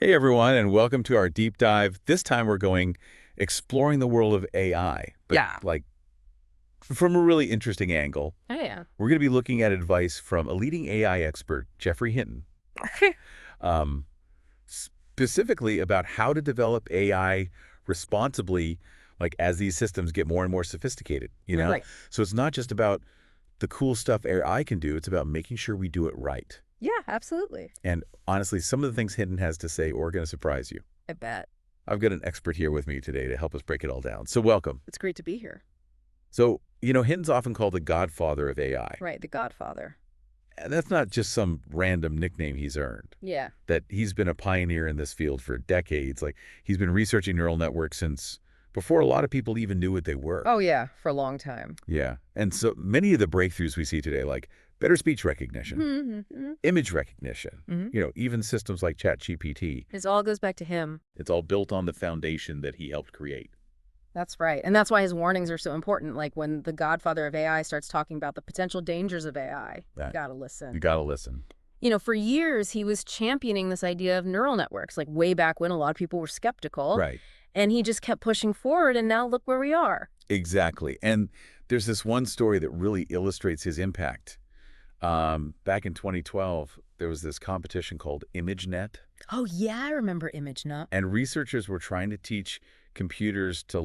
Hey everyone, and welcome to our deep dive. This time we're going exploring the world of AI, but Yeah. like from a really interesting angle. Oh, yeah. We're going to be looking at advice from a leading AI expert, Geoffrey Hinton, um, specifically about how to develop AI responsibly, like as these systems get more and more sophisticated. Right. So it's not just about the cool stuff AI can do, it's about making sure we do it right. Yeah, absolutely. And honestly, some of the things Hinton has to say are going to surprise you. I bet. I've got an expert here with me today to help us break it all down. So welcome. It's great to be here. So, Hinton's often called the godfather of AI. Right, the Godfather. And that's not just some random nickname he's earned. Yeah. That he's been a pioneer in this field for decades. Like, he's been researching neural networks since before a lot of people even knew what they were. Oh, yeah, for a long time. Yeah. And so many of the breakthroughs we see today, like better speech recognition, Mm-hmm. image recognition, Mm-hmm. even systems like ChatGPT, It all goes back to him. it's all built on the foundation that he helped create. That's right. And that's why his warnings are so important. Like when the Godfather of AI starts talking about the potential dangers of AI, you gotta listen. You got to listen. For years, he was championing this idea of neural networks, like way back when a lot of people were skeptical. Right. And he just kept pushing forward, and now look where we are. Exactly. And there's this one story that really illustrates his impact. Back in 2012, there was this competition called ImageNet, Oh, yeah, I remember ImageNet. and researchers were trying to teach computers to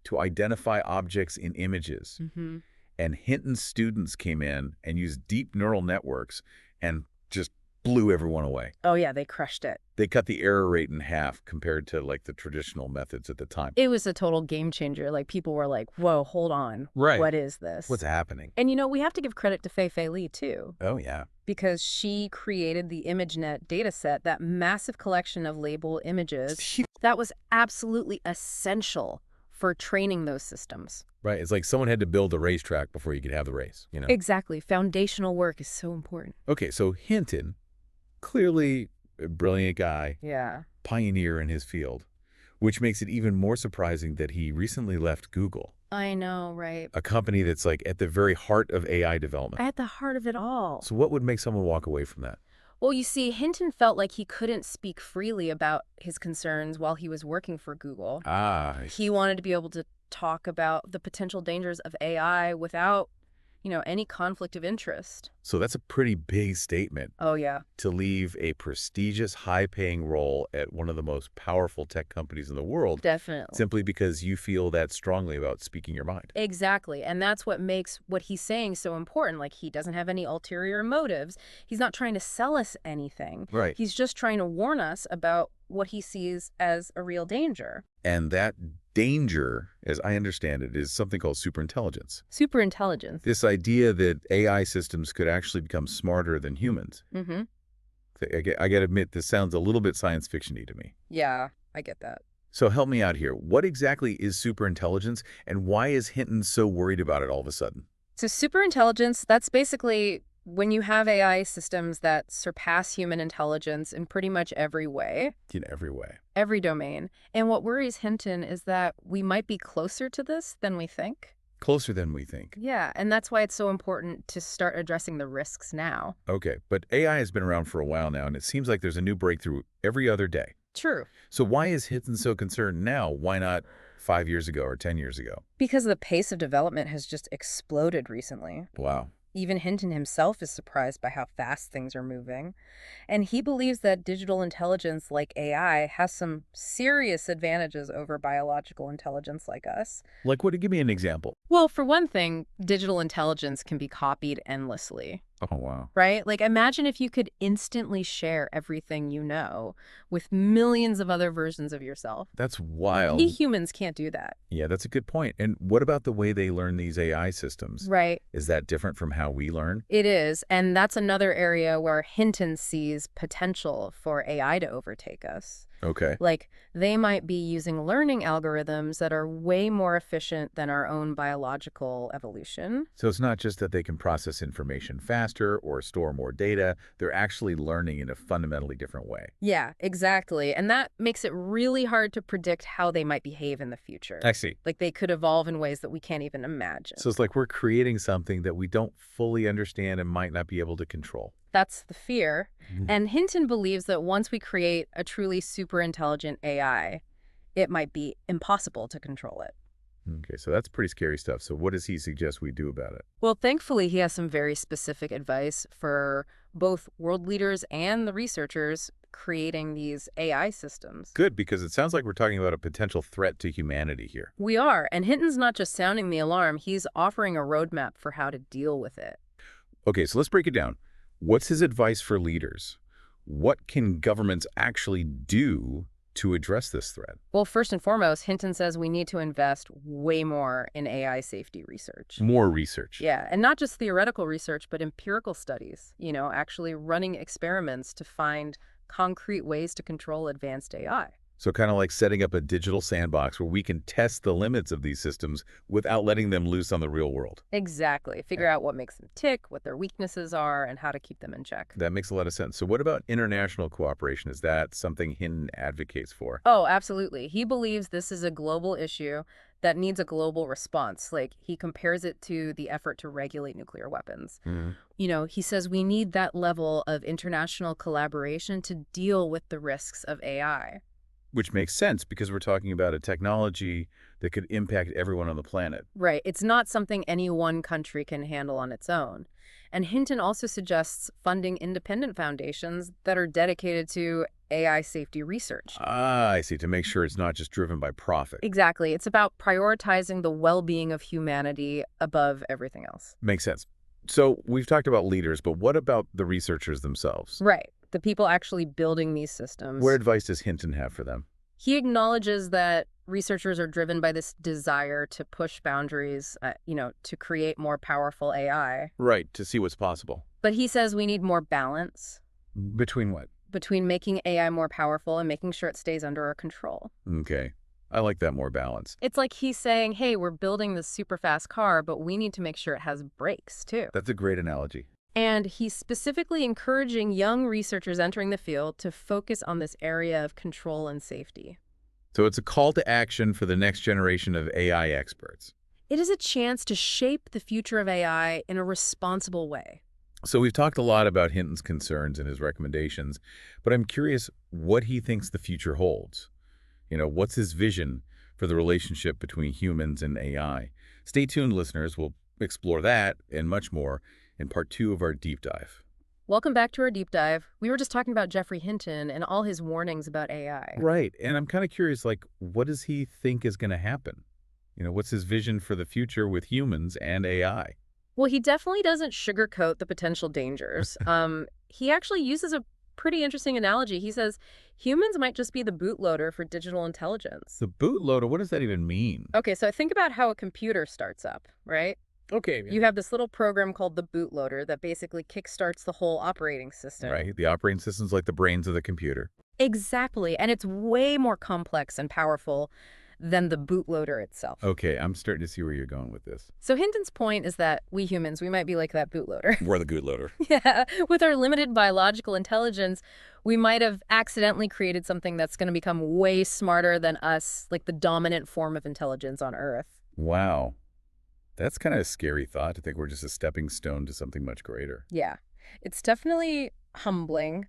to identify objects in images. Mm-hmm. And Hinton's students came in and used deep neural networks and just blew everyone away. Oh, yeah, they crushed it. They cut the error rate in half compared to like the traditional methods at the time. It was a total game changer. Like, people were like, whoa, hold on. Right. What is this? What's happening? And, we have to give credit to Fei-Fei Li, too, Oh, yeah. because she created the ImageNet dataset, that massive collection of labeled images that was absolutely essential for training those systems. Right. It's like someone had to build the racetrack before you could have the race. Exactly. Foundational work is so important. Okay, so Hinton, clearly a brilliant guy, Yeah. pioneer in his field, which makes it even more surprising that he recently left Google, I know, right? a company that's like at the very heart of AI development. At the heart of it all. So what would make someone walk away from that? Well, you see, Hinton felt like he couldn't speak freely about his concerns while he was working for Google. Ah, He wanted to be able to talk about the potential dangers of AI without, any conflict of interest. so that's a pretty big statement Oh, yeah. to leave a prestigious, high-paying role at one of the most powerful tech companies in the world Definitely. simply because you feel that strongly about speaking your mind. Exactly. And that's what makes what he's saying so important. Like, he doesn't have any ulterior motives. He's not trying to sell us anything. Right. He's just trying to warn us about what he sees as a real danger. And that danger, as I understand it, is something called superintelligence. Superintelligence. This idea that AI systems could actually become smarter than humans. Mm-hmm. I got to admit, this sounds a little bit science fiction-y to me. Yeah, I get that. So help me out here. What exactly is superintelligence, and why is Hinton so worried about it all of a sudden? So superintelligence, that's basically when you have AI systems that surpass human intelligence in pretty much every way, In every way. every domain. And what worries Hinton is that we might be closer to this than we think. Closer than we think. Yeah, and that's why it's so important to start addressing the risks now. Okay, but AI has been around for a while now, and it seems like there's a new breakthrough every other day. True. So why is Hinton so concerned now? Why not 5 years ago or 10 years ago? Because the pace of development has just exploded recently. Wow. Even Hinton himself is surprised by how fast things are moving. And he believes that digital intelligence like AI has some serious advantages over biological intelligence like us. Like what? Give me an example. Well, for one thing, digital intelligence can be copied endlessly, Oh, wow. right? Like, imagine if you could instantly share everything you know with millions of other versions of yourself. That's wild. We humans can't do that. Yeah, that's a good point. And what about the way they learn these AI systems? Right. Is that different from how we learn? It is. And that's another area where Hinton sees potential for AI to overtake us. Okay. Like, they might be using learning algorithms that are way more efficient than our own biological evolution. So it's not just that they can process information faster or store more data. They're actually learning in a fundamentally different way. Yeah, exactly. And that makes it really hard to predict how they might behave in the future. I see. Like, they could evolve in ways that we can't even imagine. So it's like we're creating something that we don't fully understand and might not be able to control. That's the fear. Mhm. And Hinton believes that once we create a truly super intelligent AI, it might be impossible to control it. Okay, so that's pretty scary stuff. So what does he suggest we do about it? Well, thankfully, he has some very specific advice for both world leaders and the researchers creating these AI systems. Good, because it sounds like we're talking about a potential threat to humanity here. We are, and Hinton's not just sounding the alarm, he's offering a roadmap for how to deal with it. Okay, so let's break it down. What's his advice for leaders? What can governments actually do to address this threat? Well, first and foremost, Hinton says we need to invest way more in AI safety research. More research. Yeah, and not just theoretical research, but empirical studies, actually running experiments to find concrete ways to control advanced AI. So kind of like setting up a digital sandbox where we can test the limits of these systems without letting them loose on the real world. Exactly. Figure out what makes them tick, what their weaknesses are, and how to keep them in check. That makes a lot of sense. So what about international cooperation? Is that something Hinton advocates for? Oh, absolutely. He believes this is a global issue that needs a global response. Like, he compares it to the effort to regulate nuclear weapons. Mhm. He says we need that level of international collaboration to deal with the risks of AI. Which makes sense because we're talking about a technology that could impact everyone on the planet. Right. It's not something any one country can handle on its own. And Hinton also suggests funding independent foundations that are dedicated to AI safety research. Ah, I see, to make sure it's not just driven by profit. Exactly. It's about prioritizing the well-being of humanity above everything else. Makes sense. So we've talked about leaders, but what about the researchers themselves? Right. The people actually building these systems. What advice does Hinton have for them? He acknowledges that researchers are driven by this desire to push boundaries, to create more powerful AI. Right, to see what's possible. But he says we need more balance Between what? between making AI more powerful and making sure it stays under our control. Okay. I like that more balance. It's like he's saying, hey, we're building this super fast car, but we need to make sure it has brakes too. That's a great analogy. And he's specifically encouraging young researchers entering the field to focus on this area of control and safety. So it's a call to action for the next generation of AI experts. It is a chance to shape the future of AI in a responsible way. So we've talked a lot about Hinton's concerns and his recommendations, but I'm curious what he thinks the future holds. What's his vision for the relationship between humans and AI? Stay tuned, listeners. We'll explore that and much more in part 2 of our deep dive. Welcome back to our deep dive. We were just talking about Geoffrey Hinton and all his warnings about AI. Right. And I'm kind of curious, what does he think is going to happen? What's his vision for the future with humans and AI? Well, he definitely doesn't sugarcoat the potential dangers. He actually uses a pretty interesting analogy. He says humans might just be the bootloader for digital intelligence. The bootloader, what does that even mean? Okay, so think about how a computer starts up, right? Okay. You have this little program called the bootloader that basically kickstarts the whole operating system. Right. The operating system's like the brains of the computer. Exactly. And it's way more complex and powerful than the bootloader itself. Okay, I'm starting to see where you're going with this. So Hinton's point is that we humans, we might be like that bootloader. We're the bootloader. Yeah. With our limited biological intelligence, we might have accidentally created something that's going to become way smarter than us, like the dominant form of intelligence on Earth. Wow. That's kind of a scary thought to think we're just a stepping stone to something much greater. Yeah. It's definitely humbling.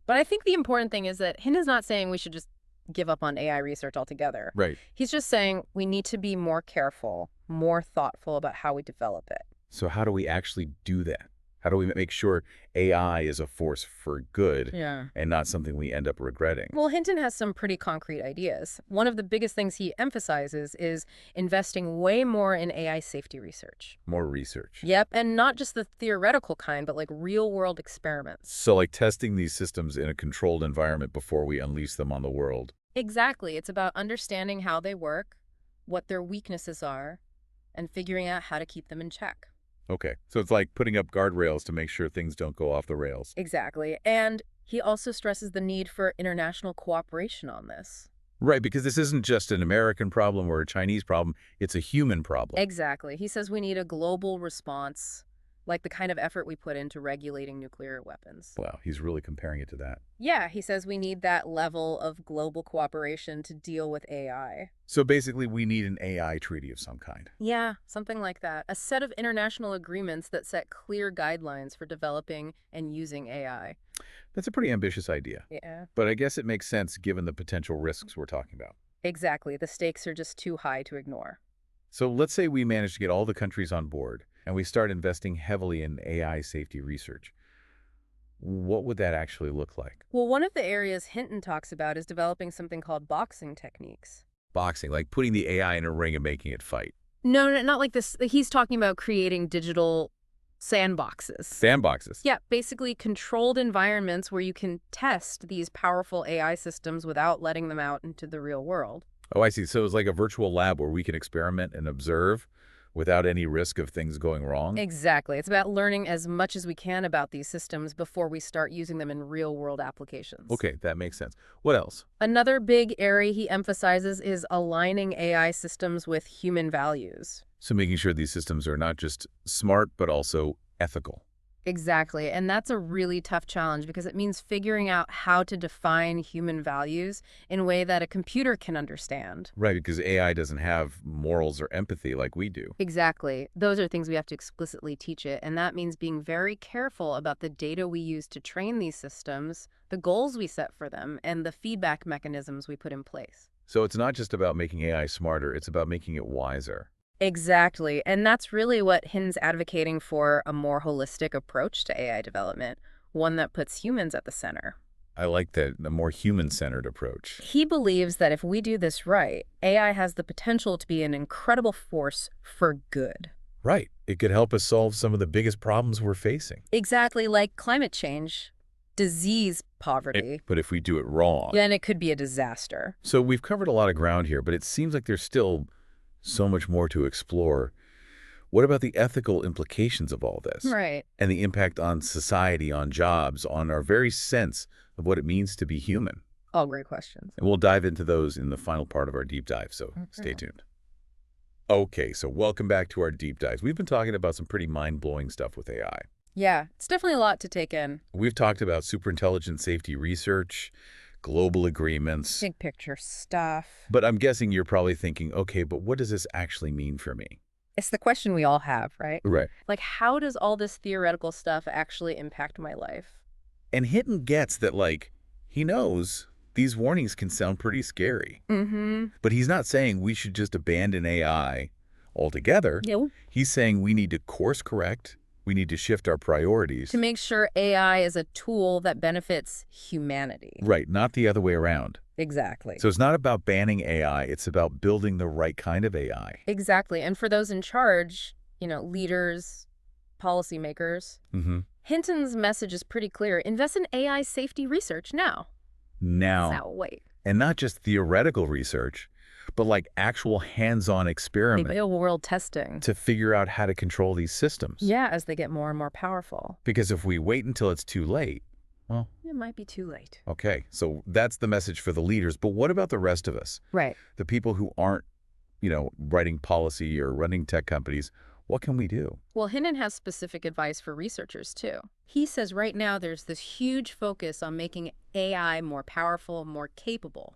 But I think the important thing is that Hinton's not saying we should just give up on AI research altogether. Right. He's just saying we need to be more careful, more thoughtful about how we develop it. So how do we actually do that? How do we make sure AI is a force for good and not something we end up regretting? Well, Hinton has some pretty concrete ideas. One of the biggest things he emphasizes is investing way more in AI safety research. More research. Yep, and not just the theoretical kind, but like real-world experiments. So like testing these systems in a controlled environment before we unleash them on the world. Exactly. It's about understanding how they work, what their weaknesses are, and figuring out how to keep them in check. Okay, so it's like putting up guardrails to make sure things don't go off the rails. Exactly. And he also stresses the need for international cooperation on this. Right, because this isn't just an American problem or a Chinese problem, it's a human problem. Exactly. He says we need a global response like the kind of effort we put into regulating nuclear weapons. Wow, he's really comparing it to that. Yeah, he says we need that level of global cooperation to deal with AI. So basically, we need an AI treaty of some kind. Yeah, something like that. A set of international agreements that set clear guidelines for developing and using AI. That's a pretty ambitious idea. Yeah. But I guess it makes sense given the potential risks we're talking about. Exactly. The stakes are just too high to ignore. So let's say we manage to get all the countries on board and we start investing heavily in AI safety research. What would that actually look like? Well, one of the areas Hinton talks about is developing something called boxing techniques. Boxing, like putting the AI in a ring and making it fight. No, not like this. He's talking about creating digital sandboxes. Sandboxes. Yeah, basically controlled environments where you can test these powerful AI systems without letting them out into the real world. Oh, I see. So it's like a virtual lab where we can experiment and observe without any risk of things going wrong? Exactly. It's about learning as much as we can about these systems before we start using them in real-world applications. Okay, that makes sense. What else? Another big area he emphasizes is aligning AI systems with human values. So making sure these systems are not just smart, but also ethical. Exactly. And that's a really tough challenge because it means figuring out how to define human values in a way that a computer can understand. Right, because AI doesn't have morals or empathy like we do. Exactly. Those are things we have to explicitly teach it. And that means being very careful about the data we use to train these systems, the goals we set for them, and the feedback mechanisms we put in place. So it's not just about making AI smarter, it's about making it wiser. Exactly. And that's really what Hinton's advocating for, a more holistic approach to AI development, one that puts humans at the center. I like that, the more human-centered approach. He believes that if we do this right, AI has the potential to be an incredible force for good. Right. It could help us solve some of the biggest problems we're facing. Exactly, like climate change, disease, poverty. But if we do it wrong. Then it could be a disaster. So we've covered a lot of ground here, but it seems like there's still so much more to explore. What about the ethical implications of all this? Right. And the impact on society, on jobs, on our very sense of what it means to be human? All great questions. And we'll dive into those in the final part of our deep dive, so stay tuned. Okay, so welcome back to our deep dives. We've been talking about some pretty mind-blowing stuff with AI. Yeah, it's definitely a lot to take in. We've talked about superintelligence safety research, global agreements. Big picture stuff. But I'm guessing you're probably thinking, okay, but what does this actually mean for me? It's the question we all have, right? Right. Like, how does all this theoretical stuff actually impact my life? And Hinton gets that, like, he knows these warnings can sound pretty scary. Mm-hmm. But he's not saying we should just abandon AI altogether. Yeah. He's saying we need to course correct. We need to shift our priorities. To make sure AI is a tool that benefits humanity. Right, not the other way around. Exactly. So it's not about banning AI, it's about building the right kind of AI. Exactly. And for those in charge, leaders, policymakers, Hinton's message is pretty clear. Invest in AI safety research now. Now, wait. And not just theoretical research, but like actual hands-on experiment. Real-world testing. To figure out how to control these systems. Yeah, as they get more and more powerful. Because if we wait until it's too late, well... It might be too late. Okay, so that's the message for the leaders. But what about the rest of us? Right. The people who aren't, writing policy or running tech companies. What can we do? Well, Hinton has specific advice for researchers, too. He says right now there's this huge focus on making AI more powerful, more capable.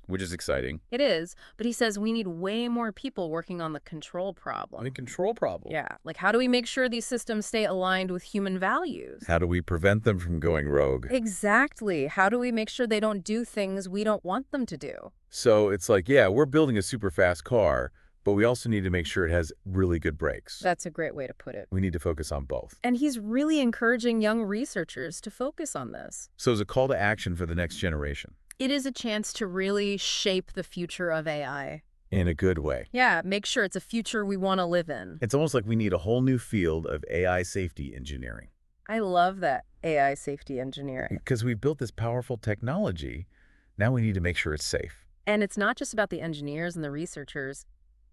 Which is exciting. It is, but he says we need way more people working on the control problem. Control problem? Yeah, like how do we make sure these systems stay aligned with human values? How do we prevent them from going rogue? Exactly. How do we make sure they don't do things we don't want them to do? So it's like, yeah, we're building a super fast car, but we also need to make sure it has really good brakes. That's a great way to put it. We need to focus on both. And he's really encouraging young researchers to focus on this. So it's a call to action for the next generation. It is a chance to really shape the future of AI. In a good way. Yeah, make sure it's a future we want to live in. It's almost like we need a whole new field of AI safety engineering. I love that, AI safety engineering. Because we've built this powerful technology, now we need to make sure it's safe. And it's not just about the engineers and the researchers.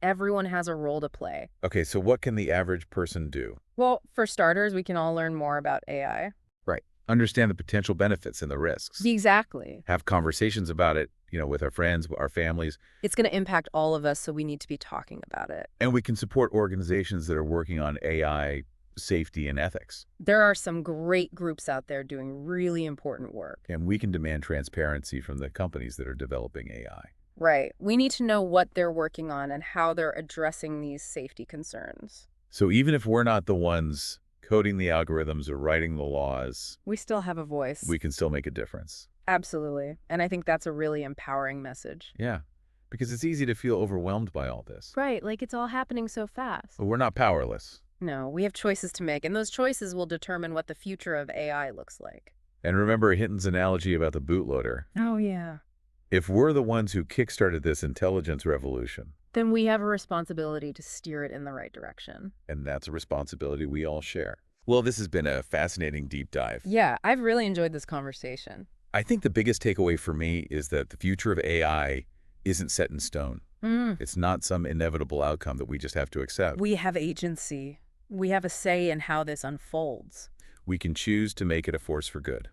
Everyone has a role to play. Okay, so what can the average person do? Well, for starters, we can all learn more about AI. Right. Understand the potential benefits and the risks. Exactly. Have conversations about it, with our friends, our families. It's going to impact all of us, so we need to be talking about it. And we can support organizations that are working on AI safety and ethics. There are some great groups out there doing really important work. And we can demand transparency from the companies that are developing AI. Right. We need to know what they're working on and how they're addressing these safety concerns. So even if we're not the ones coding the algorithms or writing the laws, We still have a voice. we can still make a difference. Absolutely. And I think that's a really empowering message. Yeah, because it's easy to feel overwhelmed by all this. Right, like it's all happening so fast. But we're not powerless. No, we have choices to make, and those choices will determine what the future of AI looks like. And remember Hinton's analogy about the bootloader. Oh, yeah. If we're the ones who kickstarted this intelligence revolution, Then we have a responsibility to steer it in the right direction. and that's a responsibility we all share. Well, this has been a fascinating deep dive. Yeah, I've really enjoyed this conversation. I think the biggest takeaway for me is that the future of AI isn't set in stone. It's not some inevitable outcome that we just have to accept. We have agency. We have a say in how this unfolds. We can choose to make it a force for good.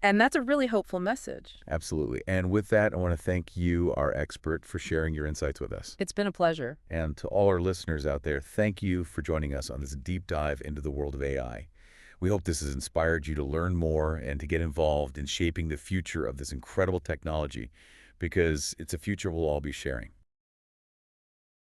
And that's a really hopeful message. Absolutely. And with that, I want to thank you, our expert, for sharing your insights with us. It's been a pleasure. And to all our listeners out there, thank you for joining us on this deep dive into the world of AI. We hope this has inspired you to learn more and to get involved in shaping the future of this incredible technology, because it's a future we'll all be sharing.